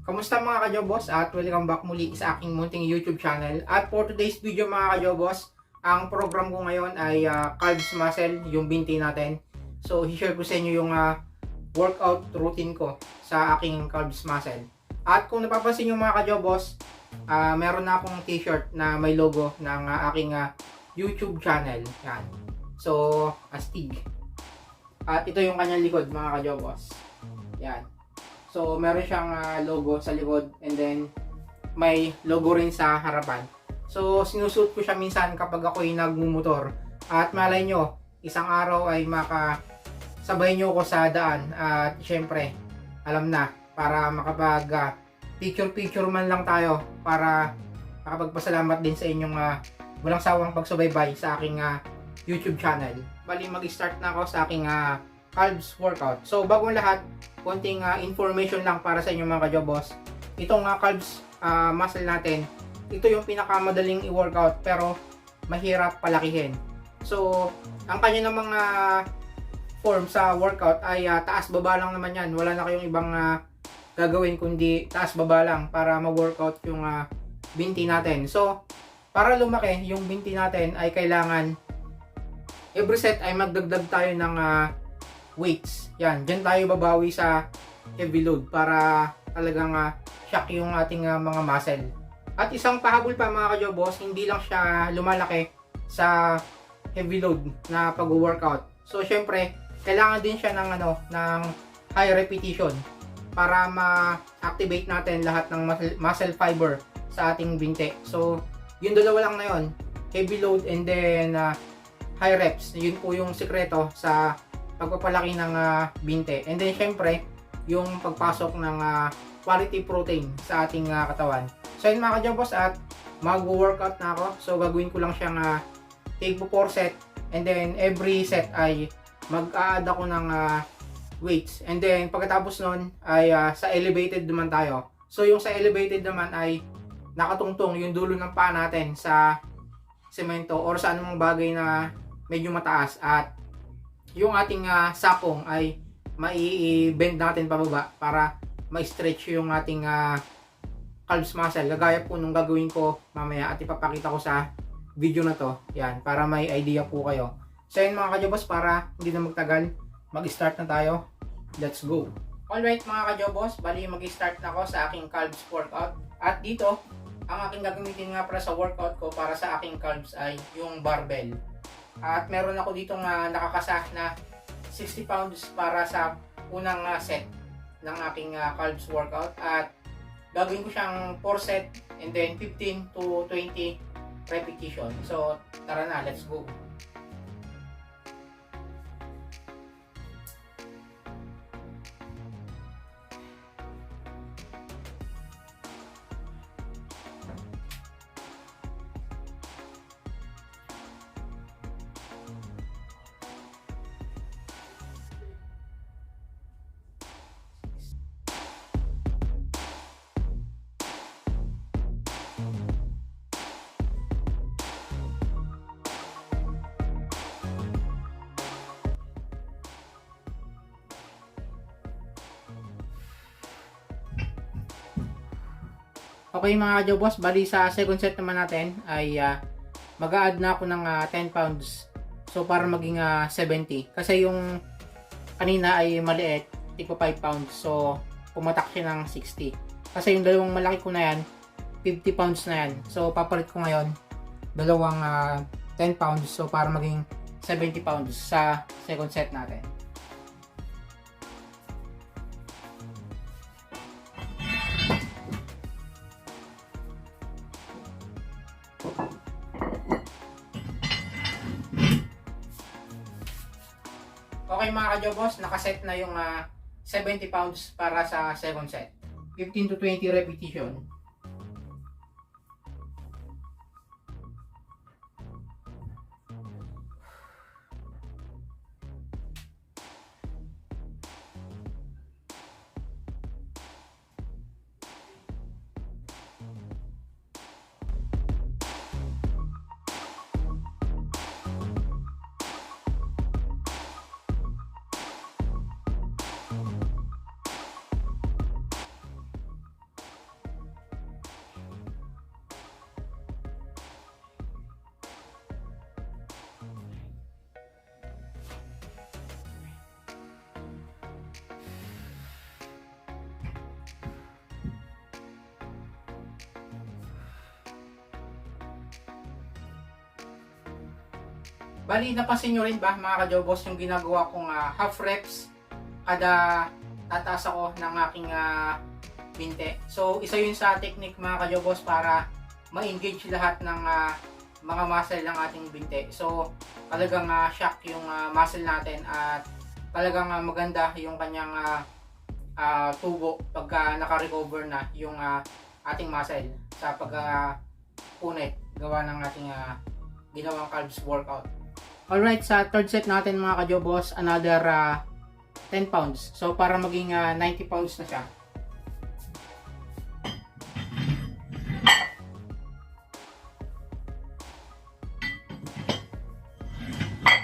Kamusta mga kajobos at welcome back muli sa aking munting YouTube channel. At for today's video mga kajobos, ang program ko ngayon ay calves muscle, yung binti natin. So, i-share ko sa inyo yung workout routine ko sa aking calves muscle. At kung napapansin nyo mga kajobos, meron na akong t-shirt na may logo ng aking YouTube channel. Yan. So, astig. At ito yung kanyang likod mga kajobos. Yan. So, meron siyang logo sa likod and then may logo rin sa harapan. So, sinusuot ko siya minsan kapag ako'y nagmumotor. At malay nyo, isang araw ay makasabay nyo ko sa daan. At syempre, alam na, para makapag picture-picture man lang tayo para makapagpasalamat din sa inyong walang sawang pagsubaybay sa aking YouTube channel. Bali, mag-start na ako sa aking calves workout. So, bago lahat, konting information lang para sa inyo mga kajobos. Itong calves muscle natin, ito yung pinakamadaling i-workout pero mahirap palakihin. So, ang kanya ng mga form sa workout ay taas-baba lang naman yan. Wala na kayong ibang gagawin kundi taas-baba lang para ma-workout yung binti natin. So, para lumaki yung binti natin ay kailangan every set ay magdagdag tayo ng weights. Yan, dyan tayo babawi sa heavy load para talagang shock yung ating mga muscle. At isang pahabol pa mga kajobos, hindi lang siya lumalaki sa heavy load na pag-workout. So syempre, kailangan din siya ng ng high repetition para ma-activate natin lahat ng muscle fiber sa ating binti. So, yung dalawa lang na yun, heavy load and then high reps. Yun po yung sikreto sa pagpapalaki ng binte. And then syempre, yung pagpasok ng quality protein sa ating katawan. So yun mga kajobos, at mag-workout na ako. So gagawin ko lang siyang take po 4 set. And then every set ay mag-a-add ako ng weights. And then pagkatapos nun ay sa elevated naman tayo. So yung sa elevated naman ay nakatungtong yung dulo ng paa natin sa semento or sa anumang bagay na medyo mataas. At yung ating sapong ay mai-bend natin pababa para ma-stretch yung ating calves muscle. Gagaya po nung gagawin ko mamaya at ipapakita ko sa video na to. Yan, para may idea po kayo. So yun mga kajobos, para hindi na magtagal, mag-start na tayo. Let's go! Alright mga kajobos, bali mag-start na ako sa aking calves workout. At dito, ang aking gagamitin nga para sa workout ko para sa aking calves ay yung barbell. At meron ako ditong nakakasa na 60 pounds para sa unang set ng aking calves workout. At gagawin ko siyang 4 set and then 15 to 20 repetition. So tara na, let's go! Okay mga kajobos, bali sa second set naman natin ay mag-a-add na ako ng 10 pounds. So para maging 70. Kasi yung kanina ay maliit, tigpa 5 pounds. So pumatak siya ng 60. Kasi yung dalawang malaki ko na yan, 50 pounds na yan. So papalit ko ngayon dalawang 10 pounds. So para maging 70 pounds sa second set natin. Okay mga kajobos, nakaset na yung 70 pounds para sa second set. 15 to 20 repetition. Bali, napansin nyo rin ba mga kajobos yung ginagawa kong half reps kada tataas ako ng aking binte. So, isa yun sa technique mga kajobos para ma-engage lahat ng mga muscle ng ating binte. So, talagang shock yung muscle natin at talagang maganda yung kanyang tubo pagka naka-recover na yung ating muscle sa pagpunit gawa ng ating ginawang calves workout. Alright, sa third set natin mga kajobos, another 10 pounds. So, para maging 90 pounds na siya.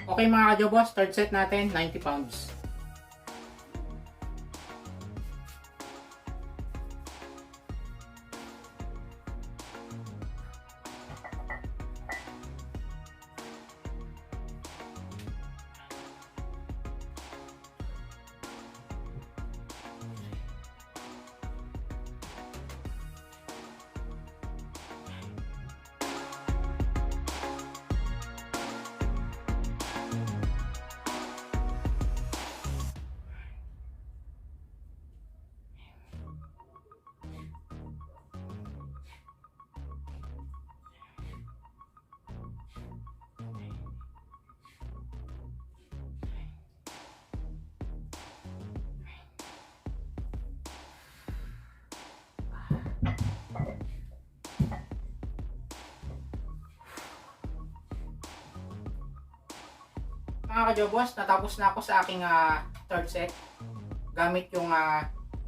Okay mga kajobos, third set natin, 90 pounds. Mga kajobos, natapos na ako sa aking third set gamit yung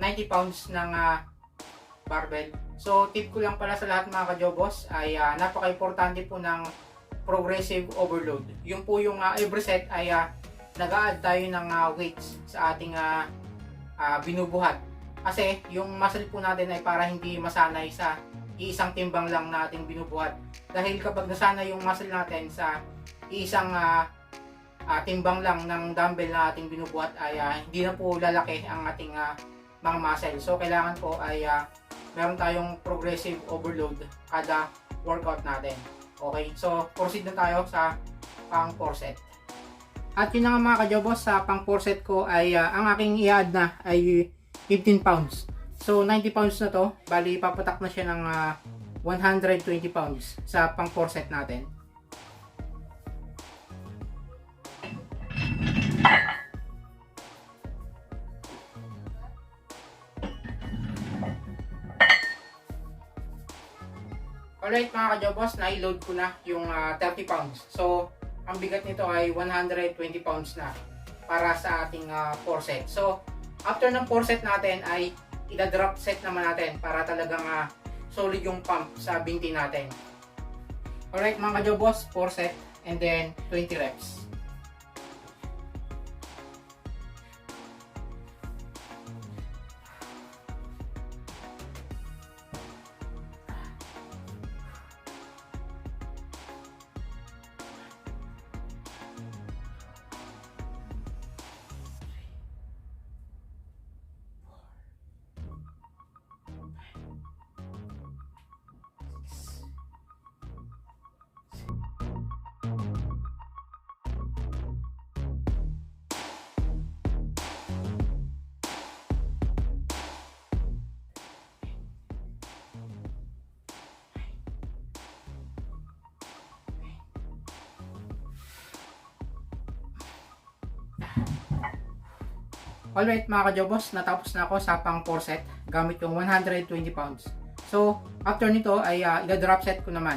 90 pounds ng barbell. So, tip ko lang pala sa lahat mga kajobos ay napaka-importante po ng progressive overload. Yung po yung every set ay nag-a-add tayo ng weights sa ating binubuhat. Kasi yung muscle po natin ay para hindi masanay sa iisang timbang lang na ating binubuhat. Dahil kapag nasanay yung muscle natin sa iisang timbang lang ng dumbbell na ating binubuhat ay hindi na po lalaki ang ating mga muscle. So kailangan po ay meron tayong progressive overload kada workout natin. Okay, so proceed na tayo sa pang 4 set. At yun na nga mga kajobos, sa pang 4 set ko ay ang aking i-add na ay 15 pounds. So 90 pounds na to, bali papatak na siya ng 120 pounds sa pang 4 set natin. Alright mga kajobos, na-load ko na yung 30 pounds. So, ang bigat nito ay 120 pounds na para sa ating 4 set. So, after ng 4 set natin ay ida-drop set naman natin para talagang solid yung pump sa binti natin. Alright mga kajobos, 4 set and then 20 reps. Alright mga kajobos, natapos na ako sa pang 4 set gamit yung 120 pounds. So, after nito ay i-drop set ko naman.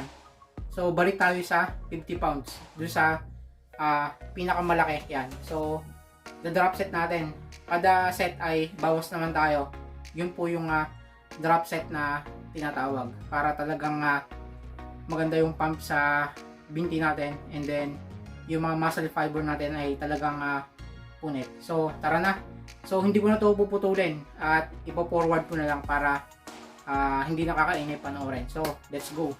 So, balik tayo sa 50 pounds. Doon sa pinakamalaki yan. So, i-drop set natin. Kada set ay bawas naman tayo. Yun po yung drop set na tinatawag. Para talagang maganda yung pump sa binti natin. And then, yung mga muscle fiber natin ay talagang punit. So, tara na. So, hindi ko na ito puputulin at ipo-forward ko na lang para hindi nakakainip panoorin. So, let's go.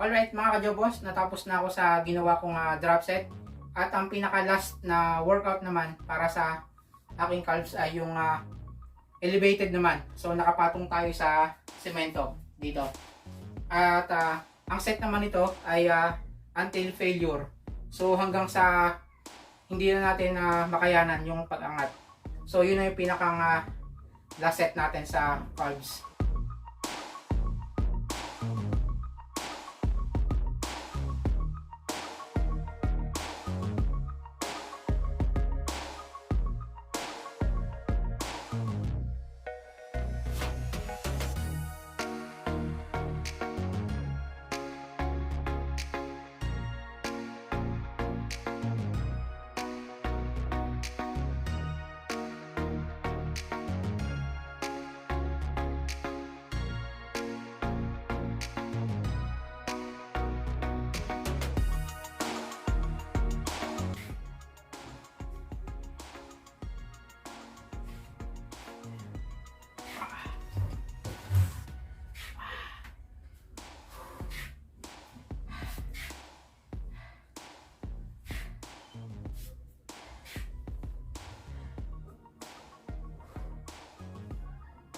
Alright mga kajobos, natapos na ako sa ginawa kong drop set. At ang pinaka last na workout naman para sa aking calves ay yung elevated naman. So nakapatong tayo sa semento dito. At ang set naman nito ay until failure. So hanggang sa hindi na natin makayanan yung pag-angat. So yun na yung pinakang last set natin sa calves.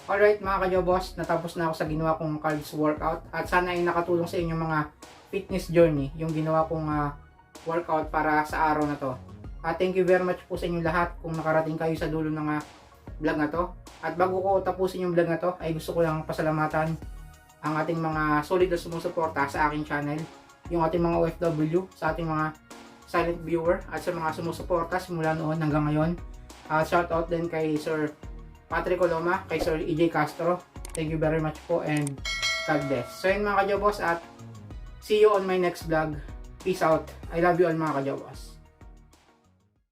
Alright mga kajobos, natapos na ako sa ginawa kong calves workout at sana ay nakatulong sa inyong mga fitness journey yung ginawa kong workout para sa araw na to. Thank you very much po sa inyong lahat kung nakarating kayo sa dulo ng vlog na to. At bago ko tapusin yung vlog na to ay gusto ko lang pasalamatan ang ating mga solid na sumusuporta sa aking channel, yung ating mga OFW, sa ating mga silent viewer at sa mga sumusuporta simula noon hanggang ngayon. Shout out din kay Sir Patrick Coloma, kay Sir EJ Castro. Thank you very much po and God bless. So yun mga kajobos, at see you on my next vlog. Peace out. I love you all mga kajobos.